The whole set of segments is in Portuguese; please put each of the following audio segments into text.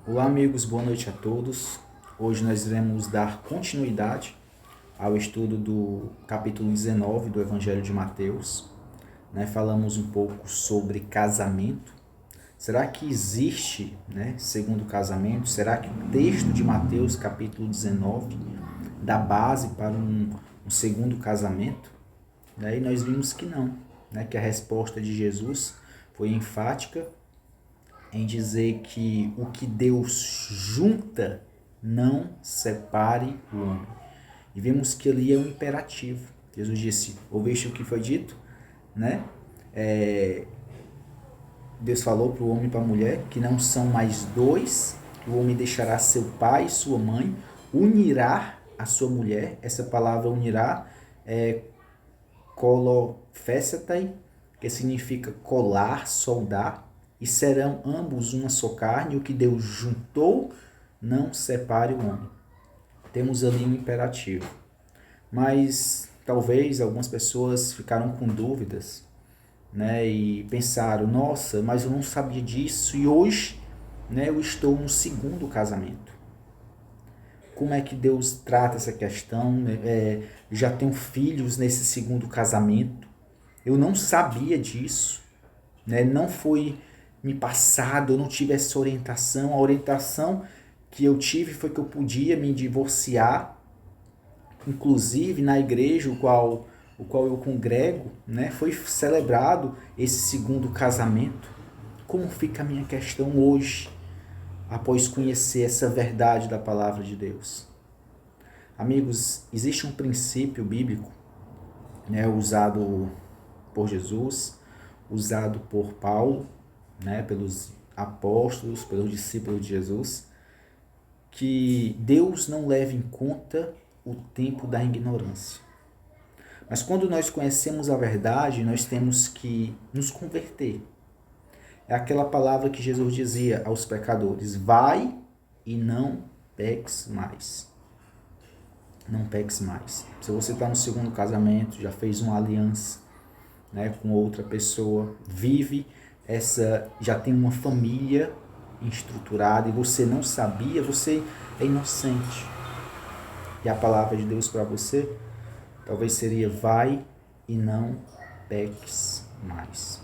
Olá, amigos, boa noite a todos. Hoje nós iremos dar continuidade ao estudo do capítulo 19 do Evangelho de Mateus. Falamos um pouco sobre casamento. Será que existe, segundo casamento? Será que o texto de Mateus, capítulo 19, dá base para um segundo casamento? Daí nós vimos que não, que a resposta de Jesus foi enfática em dizer que o que Deus junta, não separe o homem. E vemos que ali é um imperativo. Jesus disse, ouviste o que foi dito? Deus falou para o homem e para a mulher que não são mais dois, que o homem deixará seu pai e sua mãe, unirá a sua mulher. Essa palavra unirá é kolophesetai, que significa colar, soldar, e serão ambos uma só carne, o que Deus juntou, não separe o homem. Temos ali um imperativo. Mas talvez algumas pessoas ficaram com dúvidas, e pensaram, nossa, mas eu não sabia disso e hoje eu estou no segundo casamento. Como é que Deus trata essa questão? Já tenho filhos nesse segundo casamento. Eu não sabia disso. Não foi me passado, eu não tive essa orientação. A orientação que eu tive foi que eu podia me divorciar. Inclusive na igreja o qual eu congrego, foi celebrado esse segundo casamento. Como fica a minha questão hoje, após conhecer essa verdade da palavra de Deus? Amigos, existe um princípio bíblico, usado por Jesus, usado por Paulo, pelos apóstolos, pelos discípulos de Jesus, que Deus não leva em conta o tempo da ignorância. Mas quando nós conhecemos a verdade, nós temos que nos converter. É aquela palavra que Jesus dizia aos pecadores, vai e não peques mais. Não peques mais. Se você está no segundo casamento, já fez uma aliança com outra pessoa, já tem uma família estruturada e você não sabia, você é inocente. E a palavra de Deus para você talvez seria, vai e não peques mais.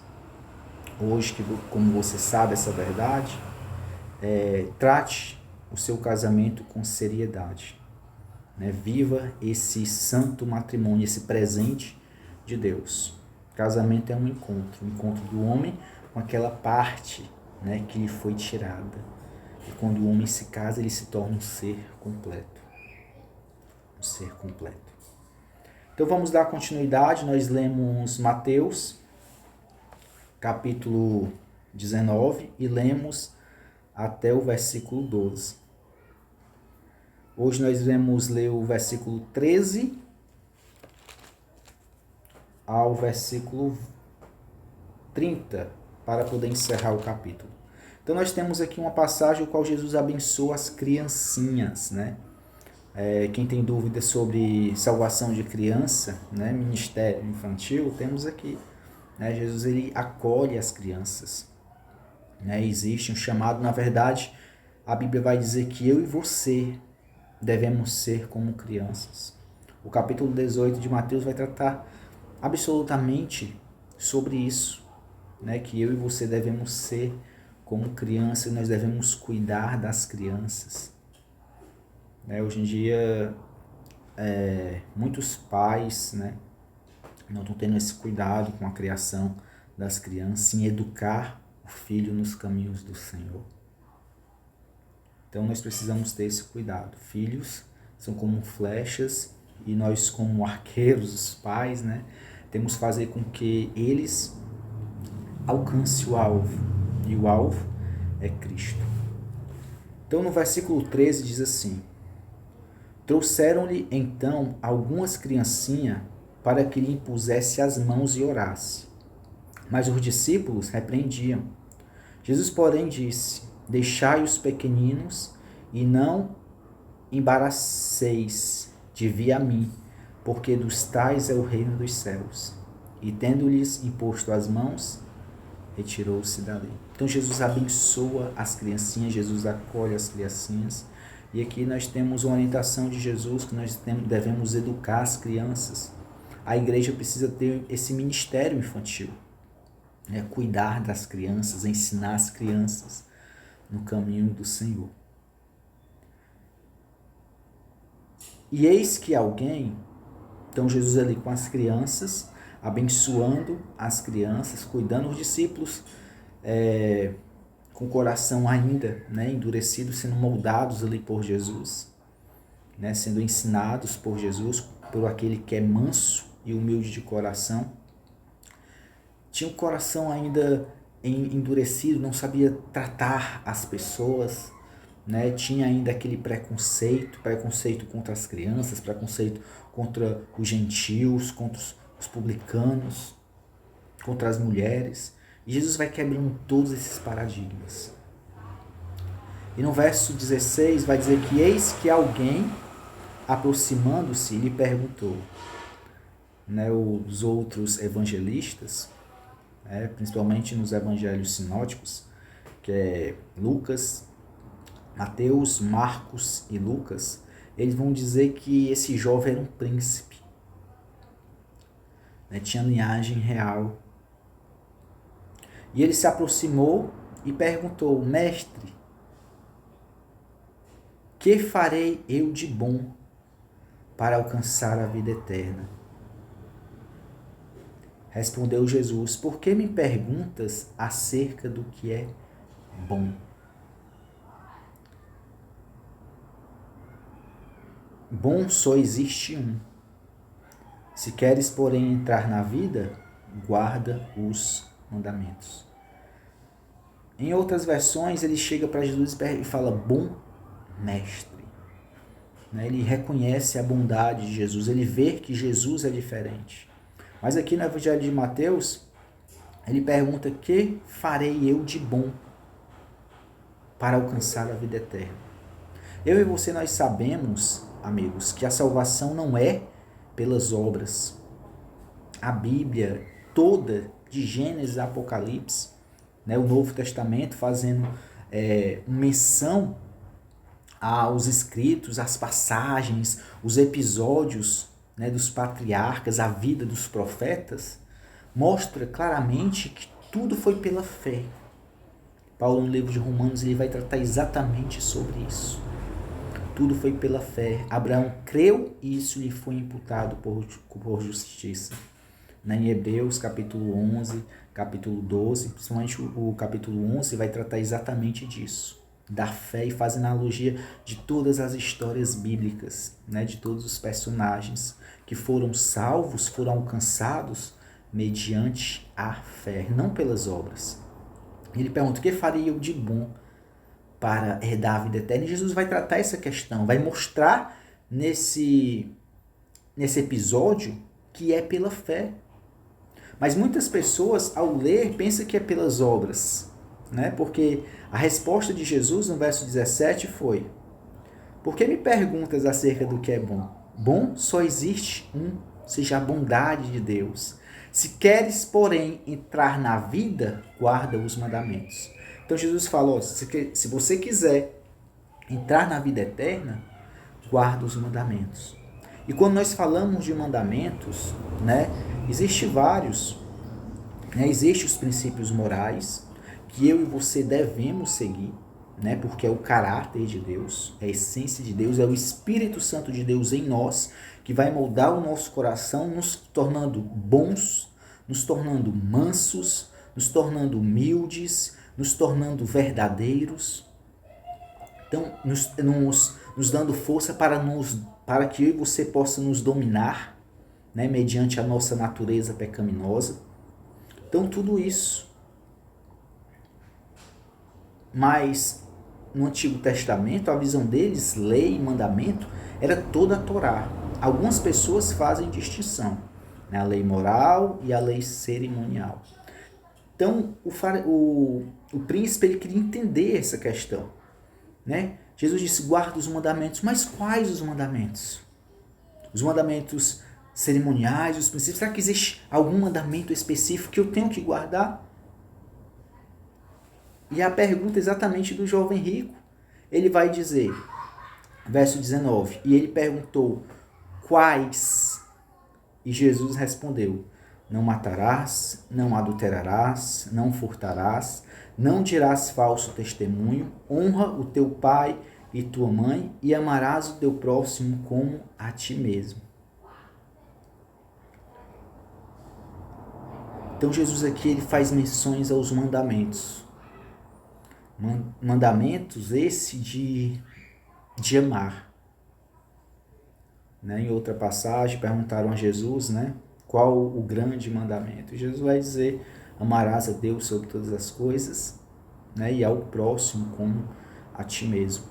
Hoje, como você sabe essa verdade, trate o seu casamento com seriedade. Viva esse santo matrimônio, esse presente de Deus. Casamento é um encontro do homem com aquela parte que lhe foi tirada. E quando o homem se casa, ele se torna um ser completo. Um ser completo. Então vamos dar continuidade, nós lemos Mateus, capítulo 19, e lemos até o versículo 12. Hoje nós vamos ler o versículo 13 ao versículo 30, para poder encerrar o capítulo. Então nós temos aqui uma passagem no qual Jesus abençoa as criancinhas, quem tem dúvidas sobre salvação de criança, ministério infantil, temos aqui. Jesus ele acolhe as crianças. Existe um chamado, na verdade, a Bíblia vai dizer que eu e você devemos ser como crianças. O capítulo 18 de Mateus vai tratar absolutamente sobre isso, que eu e você devemos ser como criança e nós devemos cuidar das crianças. Hoje em dia, muitos pais não estão tendo esse cuidado com a criação das crianças, em educar o filho nos caminhos do Senhor. Então nós precisamos ter esse cuidado. Filhos são como flechas e nós, como arqueiros, os pais, temos que fazer com que eles alcancem o alvo. E o alvo é Cristo. Então no versículo 13 diz assim, trouxeram-lhe então algumas criancinhas para que lhe impusesse as mãos e orasse. Mas os discípulos repreendiam. Jesus, porém, disse, deixai os pequeninos e não embaraceis de vir a mim, porque dos tais é o reino dos céus. E tendo-lhes imposto as mãos, retirou-se dali. Então Jesus abençoa as criancinhas, Jesus acolhe as criancinhas. E aqui nós temos uma orientação de Jesus que nós devemos educar as crianças. A igreja precisa ter esse ministério infantil, né? Cuidar das crianças, ensinar as crianças no caminho do Senhor. E eis que alguém, então Jesus ali com as crianças, abençoando as crianças, cuidando os discípulos, com o coração ainda, né, endurecido, sendo moldados ali por Jesus, né, sendo ensinados por Jesus, por aquele que é manso e humilde de coração. Tinha o coração ainda endurecido, não sabia tratar as pessoas, né? Tinha ainda aquele preconceito contra as crianças, preconceito contra os gentios, contra os publicanos, contra as mulheres. E Jesus vai quebrando todos esses paradigmas. E no verso 16 vai dizer que eis que alguém, aproximando-se, lhe perguntou. Né, os outros evangelistas, principalmente nos evangelhos sinóticos, que é Lucas, Mateus, Marcos e Lucas, eles vão dizer que esse jovem era um príncipe, né, tinha linhagem real. E ele se aproximou e perguntou: Mestre, que farei eu de bom para alcançar a vida eterna? Respondeu Jesus: por que me perguntas acerca do que é bom? Bom só existe um. Se queres, porém, entrar na vida, guarda os mandamentos. Em outras versões, ele chega para Jesus e fala: bom mestre. Ele reconhece a bondade de Jesus, ele vê que Jesus é diferente. Mas aqui no Evangelho de Mateus, ele pergunta: que farei eu de bom para alcançar a vida eterna? Eu e você, nós sabemos, amigos, que a salvação não é pelas obras. A Bíblia toda, de Gênesis a Apocalipse, né, o Novo Testamento fazendo menção aos escritos, às passagens, os episódios, né, dos patriarcas, a vida dos profetas, mostra claramente que tudo foi pela fé. Paulo, no livro de Romanos, ele vai tratar exatamente sobre isso. Tudo foi pela fé. Abraão creu e isso lhe foi imputado por justiça. Em Hebreus, capítulo 11, capítulo 12, principalmente o capítulo 11, vai tratar exatamente disso. Da fé, e faz analogia de todas as histórias bíblicas, né, de todos os personagens que foram salvos, foram alcançados mediante a fé, não pelas obras. Ele pergunta: o que faria eu de bom para herdar a vida eterna? E Jesus vai tratar essa questão, vai mostrar nesse episódio que é pela fé. Mas muitas pessoas, ao ler, pensam que é pelas obras, né? Porque a resposta de Jesus no verso 17 foi: por que me perguntas acerca do que é bom? Bom só existe um, seja a bondade de Deus. Se queres, porém, entrar na vida, guarda os mandamentos. Então Jesus falou: se você quiser entrar na vida eterna, guarda os mandamentos. E quando nós falamos de mandamentos, né, existem vários. Existem os princípios morais que eu e você devemos seguir, né, porque é o caráter de Deus, é a essência de Deus, é o Espírito Santo de Deus em nós, que vai moldar o nosso coração, nos tornando bons, nos tornando mansos, nos tornando humildes, nos tornando verdadeiros. Então, nos dando força para que eu e você possa nos dominar, né, mediante a nossa natureza pecaminosa. Então, tudo isso. Mas, no Antigo Testamento, a visão deles, lei e mandamento, era toda a Torá. Algumas pessoas fazem distinção, né, a lei moral e a lei cerimonial. Então, o príncipe, ele queria entender essa questão, né? Jesus disse: guarda os mandamentos. Mas quais os mandamentos? Os mandamentos cerimoniais, os princípios. Será que existe algum mandamento específico que eu tenho que guardar? E a pergunta exatamente do jovem rico, ele vai dizer, verso 19, e ele perguntou, quais? E Jesus respondeu, não matarás, não adulterarás, não furtarás, não dirás falso testemunho, honra o teu pai e tua mãe e amarás o teu próximo como a ti mesmo. Então Jesus aqui ele faz menções aos mandamentos. Mandamentos esse de amar. Né? Em outra passagem perguntaram a Jesus, né, qual o grande mandamento. E Jesus vai dizer, amarás a Deus sobre todas as coisas, né, e ao próximo como a ti mesmo.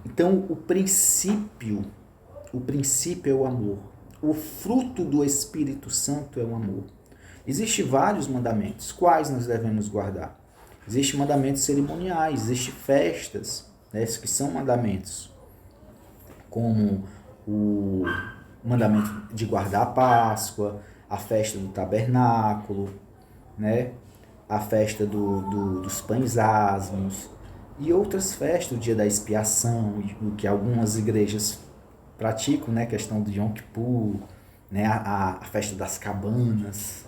Então o princípio é o amor. O fruto do Espírito Santo é o amor. Existem vários mandamentos. Quais nós devemos guardar? Existem mandamentos cerimoniais, existem festas, né, que são mandamentos. Como o mandamento de guardar a Páscoa, a festa do tabernáculo, né, a festa dos pães asmos e outras festas, o dia da expiação, o que algumas igrejas praticam, né, a questão do Yom Kippur, né, a festa das cabanas,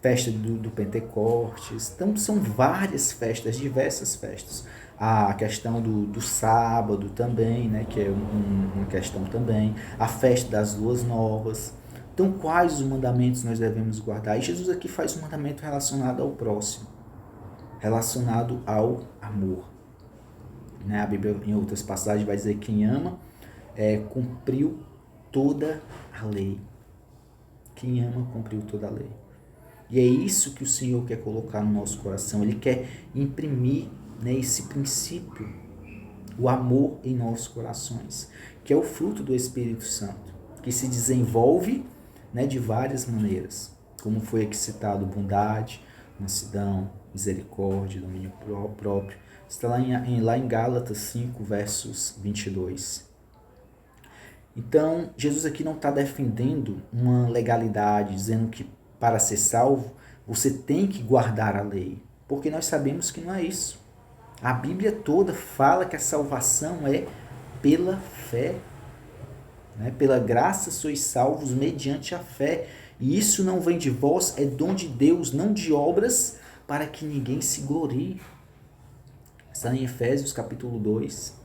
festa do Pentecostes. Então são várias festas, diversas festas. A questão do sábado também, né, que é uma questão também. A festa das luas novas. Então quais os mandamentos nós devemos guardar? E Jesus aqui faz um mandamento relacionado ao próximo, relacionado ao amor. Né? A Bíblia em outras passagens vai dizer que quem ama cumpriu toda a lei. Quem ama cumpriu toda a lei. E é isso que o Senhor quer colocar no nosso coração. Ele quer imprimir, né, esse princípio, o amor em nossos corações, que é o fruto do Espírito Santo, que se desenvolve, né, de várias maneiras, como foi aqui citado, bondade, mansidão, misericórdia, domínio próprio. Está lá em Gálatas 5, versos 22. Então, Jesus aqui não está defendendo uma legalidade, dizendo que para ser salvo, você tem que guardar a lei, porque nós sabemos que não é isso. A Bíblia toda fala que a salvação é pela fé. Né? Pela graça sois salvos mediante a fé. E isso não vem de vós, é dom de Deus, não de obras, para que ninguém se glorie. Está em Efésios capítulo 2.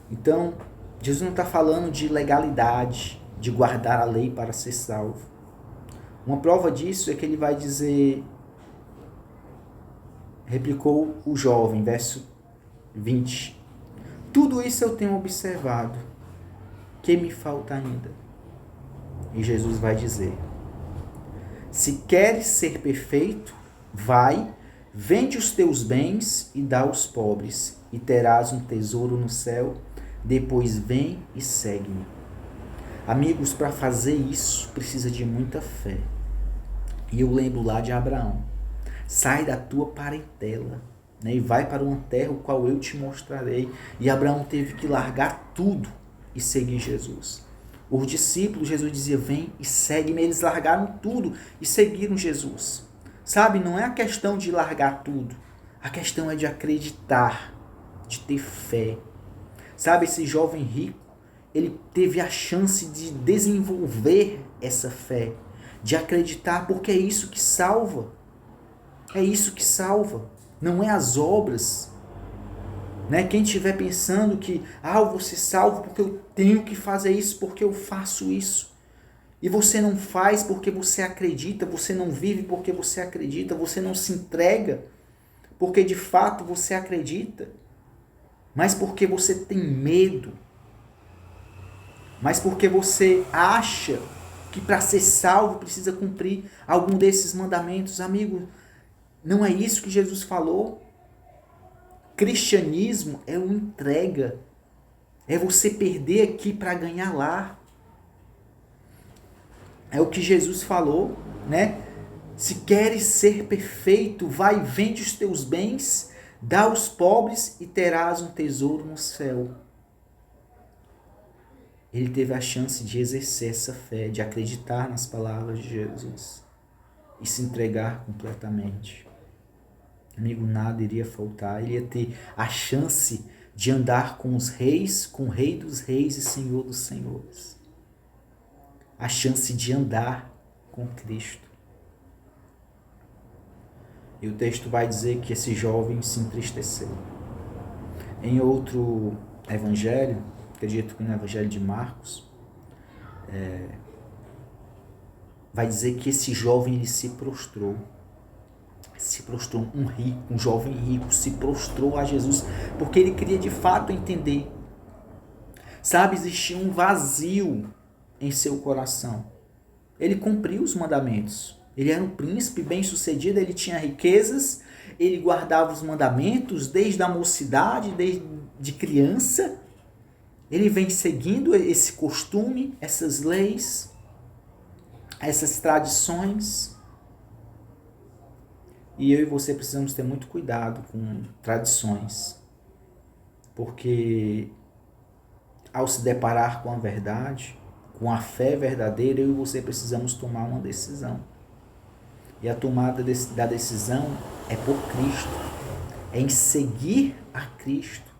Então, Jesus não está falando de legalidade, de guardar a lei para ser salvo. Uma prova disso é que ele vai dizer, replicou o jovem, verso 20. Tudo isso eu tenho observado, que me falta ainda? E Jesus vai dizer, se queres ser perfeito, vai, vende os teus bens e dá aos pobres, e terás um tesouro no céu, depois vem e segue-me. Amigos, para fazer isso, precisa de muita fé. E eu lembro lá de Abraão. Sai da tua parentela, né, e vai para uma terra o qual eu te mostrarei. E Abraão teve que largar tudo e seguir Jesus. Os discípulos, Jesus dizia, vem e segue-me. Eles largaram tudo e seguiram Jesus. Sabe, não é a questão de largar tudo. A questão é de acreditar, de ter fé. Sabe, esse jovem rico, ele teve a chance de desenvolver essa fé, de acreditar, porque é isso que salva. É isso que salva. Não é as obras. Né? Quem estiver pensando que eu vou ser salvo porque eu tenho que fazer isso, porque eu faço isso. E você não faz porque você acredita, você não vive porque você acredita, você não se entrega porque de fato você acredita, mas porque você tem medo, mas porque você acha que para ser salvo precisa cumprir algum desses mandamentos. Amigo, não é isso que Jesus falou. Cristianismo é uma entrega. É você perder aqui para ganhar lá. É o que Jesus falou, né? Se queres ser perfeito, vai, vende os teus bens, dá aos pobres e terás um tesouro no céu. Ele teve a chance de exercer essa fé, de acreditar nas palavras de Jesus. e se entregar completamente. Amigo, nada iria faltar. Ele ia ter a chance de andar com os reis, com o Rei dos Reis e Senhor dos Senhores. A chance de andar com Cristo. E o texto vai dizer que esse jovem se entristeceu. Em outro evangelho, acredito que no evangelho de Marcos, vai dizer que esse jovem ele se prostrou, um jovem rico, se prostrou a Jesus, porque ele queria de fato entender. Sabe, existia um vazio em seu coração. Ele cumpriu os mandamentos. Ele era um príncipe bem-sucedido, ele tinha riquezas, ele guardava os mandamentos desde a mocidade, desde criança. Ele vem seguindo esse costume, essas leis, essas tradições. E eu e você precisamos ter muito cuidado com tradições, porque ao se deparar com a verdade, com a fé verdadeira, eu e você precisamos tomar uma decisão. E a tomada da decisão é por Cristo, é em seguir a Cristo,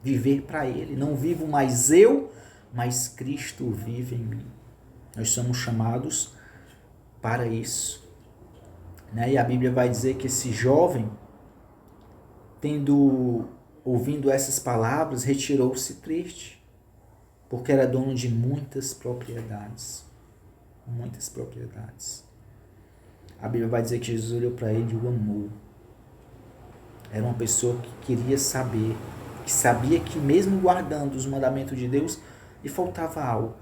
viver para Ele. Não vivo mais eu, mas Cristo vive em mim. Nós somos chamados para isso. E a Bíblia vai dizer que esse jovem, ouvindo essas palavras, retirou-se triste, porque era dono de muitas propriedades. Muitas propriedades. A Bíblia vai dizer que Jesus olhou para ele e o amou. Era uma pessoa que queria saber, que sabia que mesmo guardando os mandamentos de Deus, lhe faltava algo.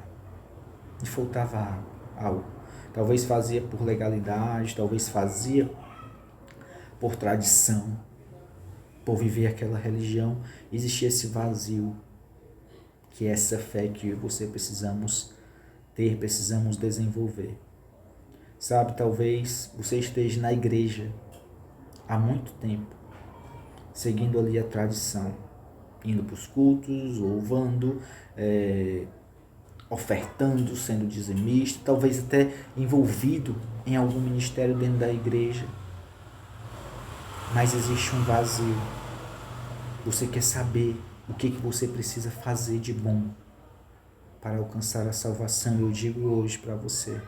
Lhe faltava algo. Talvez fazia por legalidade, talvez fazia por tradição, por viver aquela religião. Existia esse vazio, que é essa fé que eu e você precisamos ter, precisamos desenvolver. Sabe, talvez você esteja na igreja há muito tempo, seguindo ali a tradição, indo para os cultos, louvando, ofertando, sendo dizimista, talvez até envolvido em algum ministério dentro da igreja. Mas existe um vazio. Você quer saber o que você precisa fazer de bom para alcançar a salvação? Eu digo hoje para você,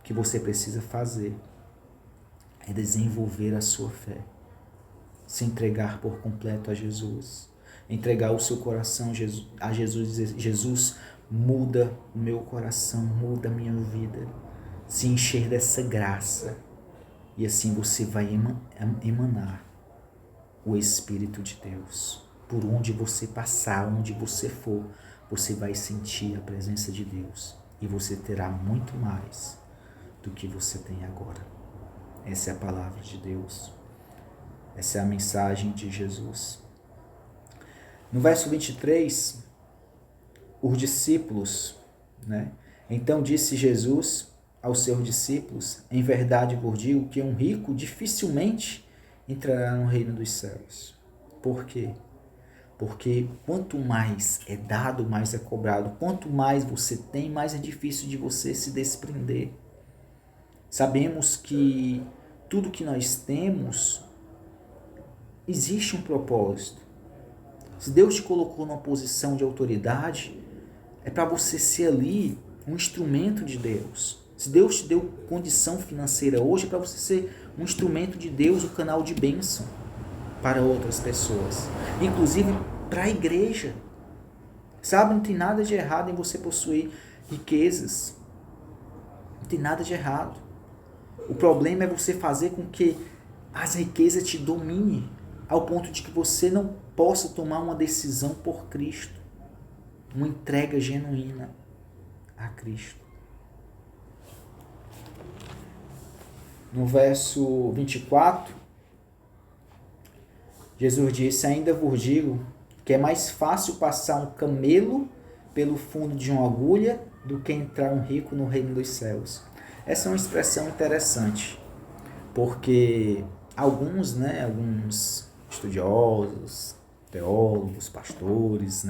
que você precisa fazer é desenvolver a sua fé, se entregar por completo a Jesus, entregar o seu coração a Jesus, dizer: Jesus, muda o meu coração, muda a minha vida, se encher dessa graça, e assim você vai emanar o Espírito de Deus. Por onde você passar, onde você for, você vai sentir a presença de Deus, e você terá muito mais do que você tem agora. Essa é a palavra de Deus. Essa é a mensagem de Jesus. No verso 23, os discípulos, Então disse Jesus aos seus discípulos: em verdade vos digo que um rico dificilmente entrará no reino dos céus. Por quê? Porque quanto mais é dado, mais é cobrado. Quanto mais você tem, mais é difícil de você se desprender. Sabemos que tudo que nós temos existe um propósito. Se Deus te colocou numa posição de autoridade, é para você ser ali um instrumento de Deus. Se Deus te deu condição financeira hoje, é para você ser um instrumento de Deus, um canal de bênção para outras pessoas, inclusive para a igreja. Sabe, não tem nada de errado em você possuir riquezas. Não tem nada de errado. O problema é você fazer com que as riquezas te dominem, ao ponto de que você não possa tomar uma decisão por Cristo, uma entrega genuína a Cristo. No verso 24, Jesus disse: ainda vos digo que é mais fácil passar um camelo pelo fundo de uma agulha do que entrar um rico no reino dos céus. Essa é uma expressão interessante, porque alguns estudiosos, teólogos, pastores,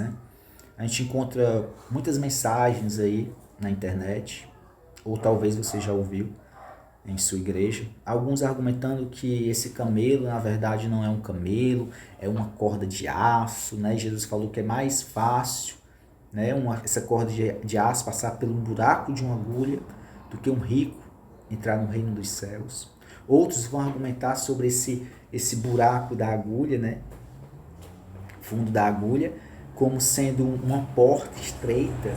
a gente encontra muitas mensagens aí na internet, ou talvez você já ouviu, em sua igreja. Alguns argumentando que esse camelo, na verdade, não é um camelo, é uma corda de aço, né? Jesus falou que é mais fácil, né, essa corda de aço passar pelo buraco de uma agulha do que um rico entrar no reino dos céus. Outros vão argumentar sobre esse buraco da agulha, né, fundo da agulha, como sendo uma porta estreita,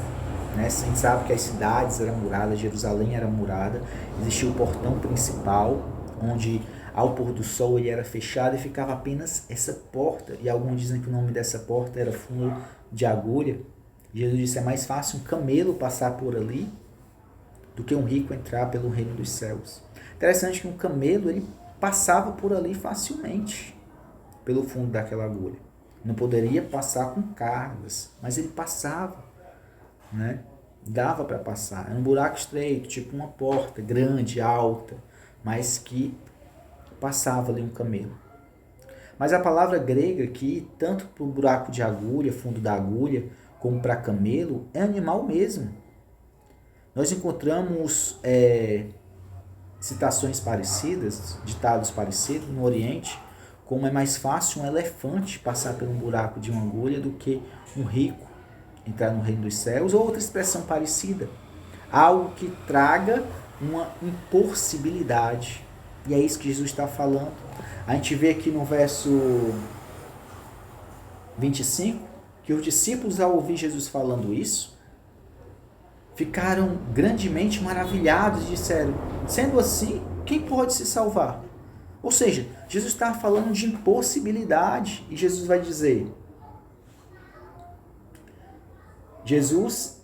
né? A gente sabe que as cidades eram muradas, Jerusalém era murada, existia o portão principal, onde ao pôr do sol ele era fechado e ficava apenas essa porta, e alguns dizem que o nome dessa porta era fundo de agulha. Jesus disse, é mais fácil um camelo passar por ali do que um rico entrar pelo reino dos céus. Interessante que um camelo ele passava por ali facilmente, pelo fundo daquela agulha. Não poderia passar com cargas, mas ele passava, né? Dava para passar. Era um buraco estreito, tipo uma porta grande, alta, mas que passava ali um camelo. Mas a palavra grega aqui, tanto para o buraco de agulha, fundo da agulha, como para camelo, é animal mesmo. Nós encontramos citações parecidas, ditados parecidos no Oriente, como é mais fácil um elefante passar por um buraco de uma agulha do que um rico entrar no reino dos céus, ou outra expressão parecida. Algo que traga uma impossibilidade. E é isso que Jesus está falando. A gente vê aqui no verso 25, que os discípulos, ao ouvir Jesus falando isso, ficaram grandemente maravilhados e disseram, sendo assim, quem pode se salvar? Ou seja, Jesus está falando de impossibilidade, e Jesus vai dizer, Jesus,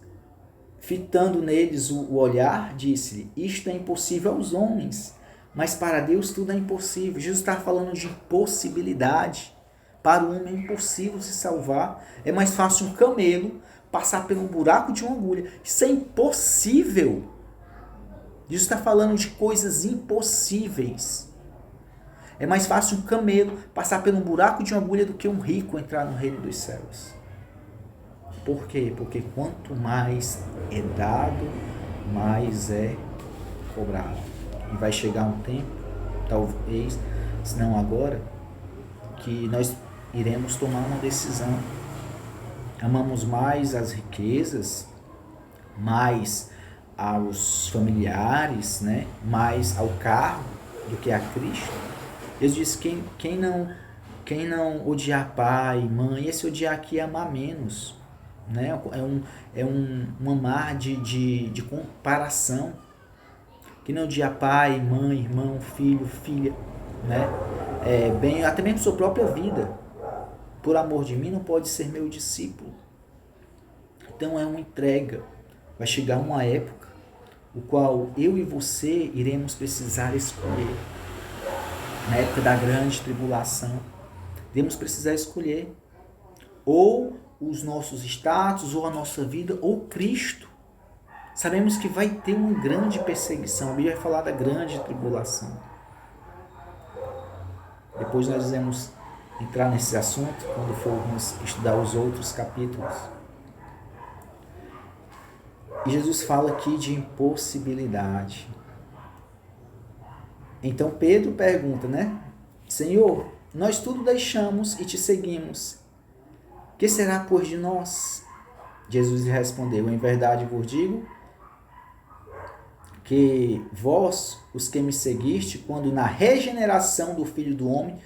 fitando neles o olhar, disse, isto é impossível aos homens, mas para Deus tudo é impossível. Jesus está falando de impossibilidade. Para o homem é impossível se salvar. É mais fácil um camelo passar pelo buraco de uma agulha. Isso é impossível. Jesus está falando de coisas impossíveis. É mais fácil um camelo passar pelo buraco de uma agulha do que um rico entrar no reino dos céus. Por quê? Porque quanto mais é dado, mais é cobrado. E vai chegar um tempo, talvez, se não agora, que nós iremos tomar uma decisão. Amamos mais as riquezas, mais aos familiares, né? Mais ao cargo do que a Cristo. Jesus disse, quem não odiar pai, mãe, esse odiar aqui é amar menos. Né? Um amar de comparação. Que não odiar pai, mãe, irmão, filho, filha, né? Até mesmo sua própria vida. Por amor de mim não pode ser meu discípulo. Então é uma entrega. Vai chegar uma época o qual eu e você iremos precisar escolher. Na época da grande tribulação, iremos precisar escolher ou os nossos status, ou a nossa vida, ou Cristo. Sabemos que vai ter uma grande perseguição. A Bíblia vai falar da grande tribulação. Depois nós vamos entrar nesse assunto quando formos estudar os outros capítulos. E Jesus fala aqui de impossibilidade. Então Pedro pergunta, né? Senhor, nós tudo deixamos e te seguimos. Que será, pois, de nós? Jesus lhe respondeu, em verdade vos digo, que vós, os que me seguiste, quando na regeneração do Filho do Homem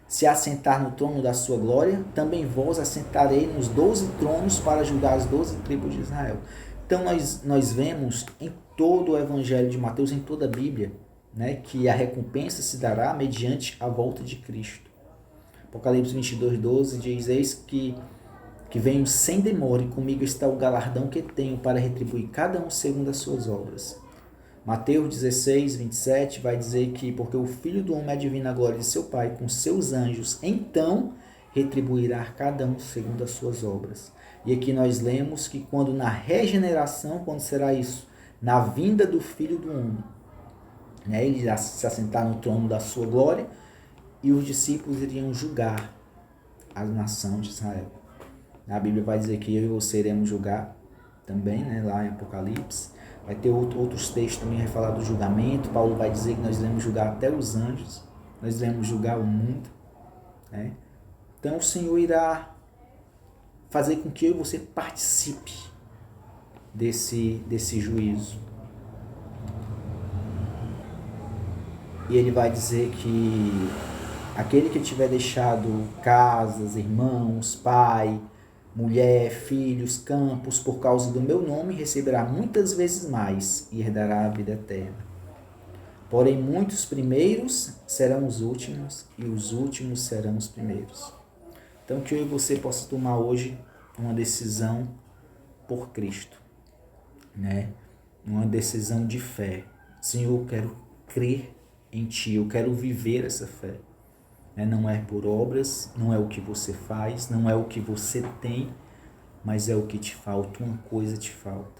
se assentar no trono da sua glória, também vós assentarei nos 12 tronos para julgar as 12 tribos de Israel. Então nós vemos em todo o Evangelho de Mateus, em toda a Bíblia, né, que a recompensa se dará mediante a volta de Cristo. Apocalipse 22:12 diz, eis que venho sem demora e comigo está o galardão que tenho para retribuir cada um segundo as suas obras. Mateus 16:27 vai dizer que porque o Filho do Homem adivina a glória de seu Pai com seus anjos, então retribuirá cada um segundo as suas obras. E aqui nós lemos que quando na regeneração, quando será isso? Na vinda do Filho do Homem, né? Ele irá se assentar no trono da sua glória e os discípulos iriam julgar a nação de Israel. A Bíblia vai dizer que eu e você iremos julgar também, né? Lá em Apocalipse. Vai ter outros textos também, vai falar do julgamento. Paulo vai dizer que nós iremos julgar até os anjos, nós iremos julgar o mundo, né? Então o Senhor irá fazer com que eu e você participe desse juízo. E ele vai dizer que aquele que tiver deixado casas, irmãos, pai, mulher, filhos, campos, por causa do meu nome, receberá muitas vezes mais e herdará a vida eterna. Porém, muitos primeiros serão os últimos e os últimos serão os primeiros. Então, que eu e você possa tomar hoje uma decisão por Cristo, né? Uma decisão de fé. Senhor, eu quero crer em Ti, eu quero viver essa fé. Não é por obras, não é o que você faz, não é o que você tem, mas é o que te falta, uma coisa te falta.